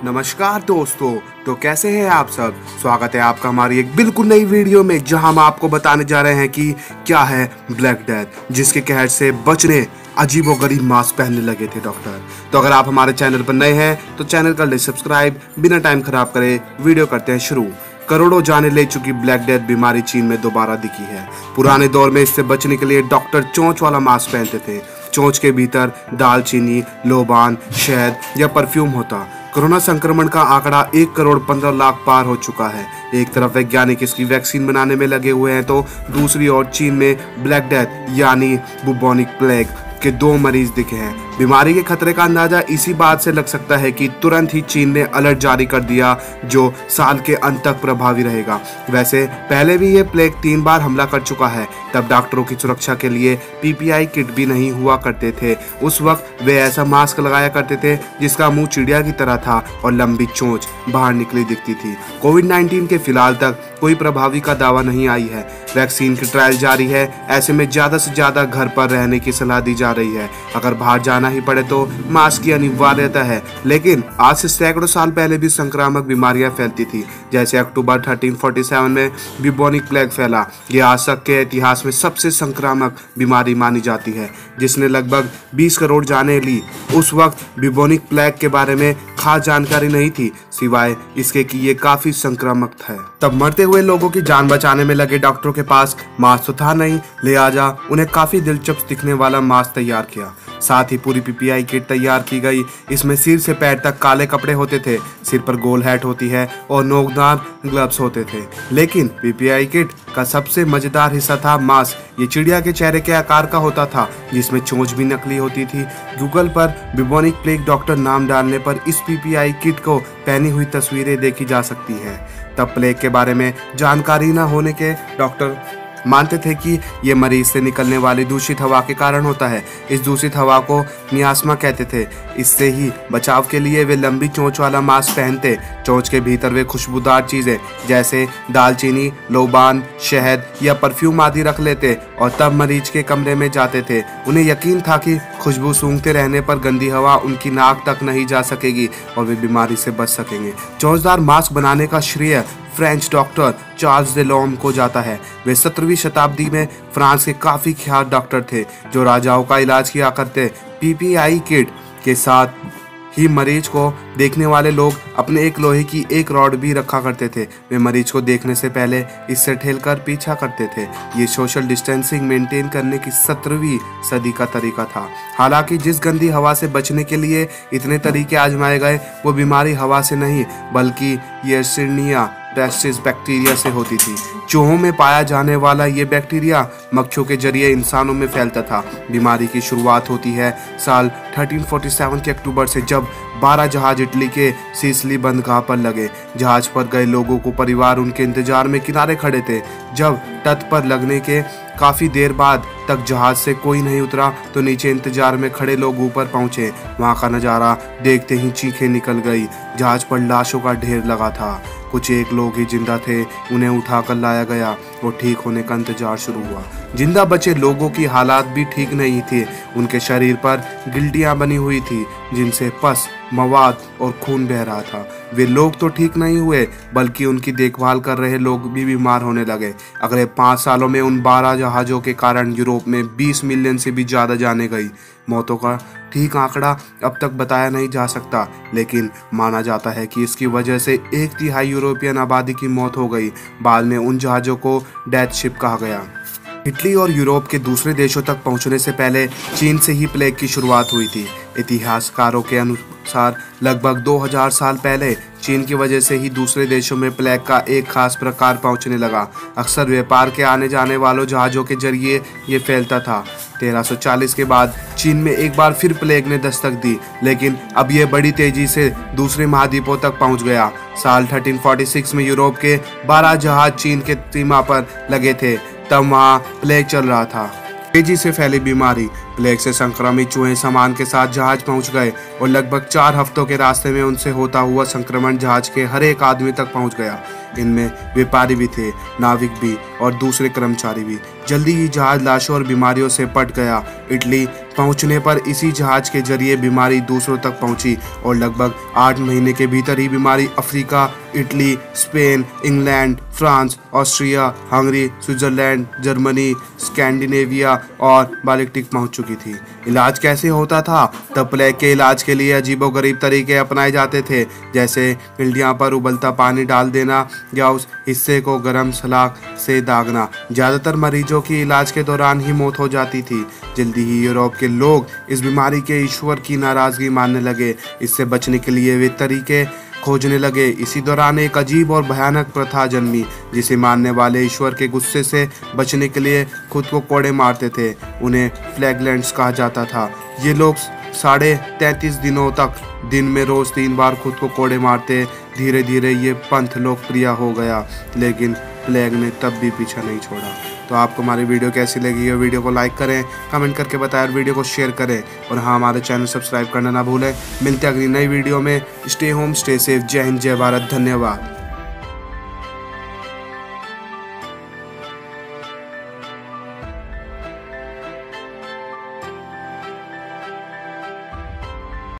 नमस्कार दोस्तों। तो कैसे हैं आप सब। स्वागत है आपका हमारी एक बिल्कुल नई वीडियो में, जहां हम आपको बताने जा रहे हैं कि क्या है ब्लैक डेथ, जिसके कहर से बचने अजीबोगरीब मास्क पहनने लगे थे डॉक्टर। तो अगर आप हमारे चैनल पर नए हैं तो चैनल कर ले सब्सक्राइब। बिना टाइम खराब करे वीडियो करते हैं शुरू। करोड़ों जाने ले चुकी ब्लैक डेथ बीमारी चीन में दोबारा दिखी है। पुराने दौर में इससे बचने के लिए डॉक्टर चोंच वाला मास्क पहनते थे। चोंच के भीतर दालचीनी, लोबान, शहद या परफ्यूम होता। कोरोना संक्रमण का आंकड़ा 1 करोड़ 15 लाख पार हो चुका है। एक तरफ वैज्ञानिक इसकी वैक्सीन बनाने में लगे हुए हैं तो दूसरी ओर चीन में ब्लैक डेथ यानी बुबोनिक प्लेग के 2 मरीज दिखे हैं। बीमारी के खतरे का अंदाजा इसी बात से लग सकता है कि तुरंत ही चीन ने अलर्ट जारी कर दिया, जो साल के अंत तक प्रभावी रहेगा। वैसे पहले भी ये प्लेग 3 बार हमला कर चुका है। तब डॉक्टरों की सुरक्षा के लिए पीपीआई किट भी नहीं हुआ करते थे। उस वक्त वे ऐसा मास्क लगाया करते थे जिसका मुंह चिड़िया की तरह था और लंबी चोंच बाहर निकली दिखती थी। कोविड-19 के फिलहाल तक कोई प्रभावी का दावा नहीं आई है। वैक्सीन की ट्रायल जारी है। ऐसे में ज्यादा से ज्यादा घर पर रहने की सलाह दी जा रही है। अगर बाहर जाना ही पड़े तो मास्क की अनिवार्यता है। लेकिन आज से सैकड़ों साल पहले भी संक्रामक बीमारियां फैलती थी। जैसे अक्टूबर 1347 में बुबोनिक प्लेग फैला। यह आज तक के इतिहास में सबसे संक्रामक बीमारी मानी जाती है, जिसने लगभग 20 करोड़ जाने ली। उस वक्त बुबोनिक प्लेग के बारे में खास जानकारी नहीं थी, सिवाय इसके कि ये काफी संक्रामक है। तब मरते हुए लोगों की जान बचाने में लगे डॉक्टरों के पास मास्क तो था नहीं, लिहाजा उन्हें काफी दिलचस्प दिखने वाला मास्क तैयार किया। साथ ही पूरी पीपीआई किट तैयार की गई। इसमें सिर से पैर तक काले कपड़े होते थे, सिर पर गोल हैट होती है और नोकदार ग्लव्स होते थे। लेकिन पीपीआई किट का सबसे मजेदार हिस्सा था मास्क। ये चिड़िया के चेहरे के आकार का होता था, जिसमें चोंच भी नकली होती थी। गूगल पर बुबोनिक प्लेग डॉक्टर नाम डालने पर इस पीपीआई किट को पहनी हुई तस्वीरें देखी जा सकती हैं। तब प्लेग के बारे में जानकारी न होने के डॉक्टर मानते थे कि ये मरीज से निकलने वाली दूषित हवा के कारण होता है। इस दूषित हवा को मियास्मा कहते थे। इससे ही बचाव के लिए वे लंबी चोंच वाला मास्क पहनते। चोंच के भीतर वे खुशबूदार चीजें जैसे दालचीनी, लोबान, शहद या परफ्यूम आदि रख लेते और तब मरीज के कमरे में जाते थे। उन्हें यकीन था कि खुशबू सूंघते रहने पर गंदी हवा उनकी नाक तक नहीं जा सकेगी और वे बीमारी से बच सकेंगे। चोंचदार मास्क बनाने का श्रेय फ्रेंच डॉक्टर चार्ल्स दे लॉम को जाता है। वे 17वीं शताब्दी में फ्रांस के काफी ख्यात डॉक्टर थे, जो राजाओं का इलाज किया करते। पीपीआई किट के साथ ही मरीज को देखने वाले लोग अपने एक लोहे की एक रॉड भी रखा करते थे। वे मरीज को देखने से पहले इससे ठेलकर पीछा करते थे। ये सोशल डिस्टेंसिंग मेंटेन करने की 17वीं सदी का तरीका था। हालांकि जिस गंदी हवा से बचने के लिए इतने तरीके आजमाए गए, वो बीमारी हवा से नहीं बल्कि यर्सिनिया पेस्टिस बैक्टीरिया से होती थी। चूहों में पाया जाने वाला ये बैक्टीरिया मक्खियों के जरिए इंसानों में फैलता था। बीमारी की शुरुआत होती है साल 1347 के अक्टूबर से, जब 12 जहाज इटली के सिसिली बंदरगाह पर लगे। जहाज पर गए लोगों को परिवार उनके इंतजार में किनारे खड़े थे। जब तट पर लगने के काफी देर बाद तक जहाज से कोई नहीं उतरा तो नीचे इंतजार में खड़े लोग ऊपर पहुंचे। वहां का नजारा देखते ही चीखें निकल गई। जहाज पर लाशों का ढेर लगा था। कुछ एक लोग ही जिंदा थे। उन्हें उठाकर लाया गया और ठीक होने का इंतजार शुरू हुआ। जिंदा बचे लोगों की हालात भी ठीक नहीं थे। उनके शरीर पर गिल्टियां बनी हुई थी, जिनसे पस, मवाद और खून बह रहा था। वे लोग तो ठीक नहीं हुए, बल्कि उनकी देखभाल कर रहे लोग भी बीमार होने लगे। अगले 5 सालों में उन 12 जहाज़ों के कारण यूरोप में 20 मिलियन से भी ज़्यादा जाने गई। मौतों का ठीक आंकड़ा अब तक बताया नहीं जा सकता, लेकिन माना जाता है कि इसकी वजह से 1/3 यूरोपियन आबादी की मौत हो गई। बाद में उन जहाज़ों को डेथ शिप कहा गया। इटली और यूरोप के दूसरे देशों तक पहुंचने से पहले चीन से ही प्लेग की शुरुआत हुई थी। इतिहासकारों के अनुसार लगभग 2000 साल पहले चीन की वजह से ही दूसरे देशों में प्लेग का एक खास प्रकार पहुंचने लगा। अक्सर व्यापार के आने जाने वालों जहाज़ों के जरिए ये फैलता था। 1340 के बाद चीन में एक बार फिर प्लेग ने दस्तक दी, लेकिन अब ये बड़ी तेजी से दूसरे महाद्वीपों तक पहुंच गया। साल 1346 में यूरोप के 12 जहाज चीन के सीमा पर लगे थे। तब वहाँ प्लेग चल रहा था। तेजी से फैली बीमारी प्लेग से संक्रमित चूहे सामान के साथ जहाज पहुंच गए और लगभग 4 हफ्तों के रास्ते में उनसे होता हुआ संक्रमण जहाज के हर एक आदमी तक पहुंच गया। इनमें व्यापारी भी थे, नाविक भी और दूसरे कर्मचारी भी। जल्दी ही जहाज लाशों और बीमारियों से पट गया। इटली पहुंचने पर इसी जहाज के जरिए बीमारी दूसरों तक पहुंची और लगभग 8 महीने के भीतर ही बीमारी Africa, Italy, Spain, England, France, Austria, Hungary, Switzerland, Germany, Scandinavia और बाल्टिक पहुंच चुकी थी। इलाज कैसे होता था? तब प्लेग के इलाज के लिए अजीबोगरीब तरीके अपनाए जाते थे, जैसे इल्डियाँ पर उबलता पानी डाल देना या उस हिस्से को गर्म सलाख से दागना। ज़्यादातर मरीजों की इलाज के दौरान ही मौत हो जाती थी। जल्दी ही यूरोप के लोग इस बीमारी के ईश्वर की नाराज़गी मानने लगे। इससे बचने के लिए वे तरीके खोजने लगे। इसी दौरान एक अजीब और भयानक प्रथा जन्मी, जिसे मानने वाले ईश्वर के गुस्से से बचने के लिए खुद को कोड़े मारते थे। उन्हें फ्लैगलेंट्स कहा जाता था। ये लोग 33.5 दिनों तक दिन में रोज 3 बार खुद को कोड़े मारते। धीरे धीरे ये पंथ लोकप्रिय हो गया, लेकिन प्लेग ने तब भी पीछा नहीं छोड़ा। तो आपको हमारी वीडियो कैसी लगी? वीडियो को लाइक करें, कमेंट करके बताएं, वीडियो को शेयर करें और हाँ, हमारे चैनल सब्सक्राइब करना ना भूलें। मिलते हैं अगली नई वीडियो में। Stay home, stay safe. जय हिंद, जय भारत। धन्यवाद।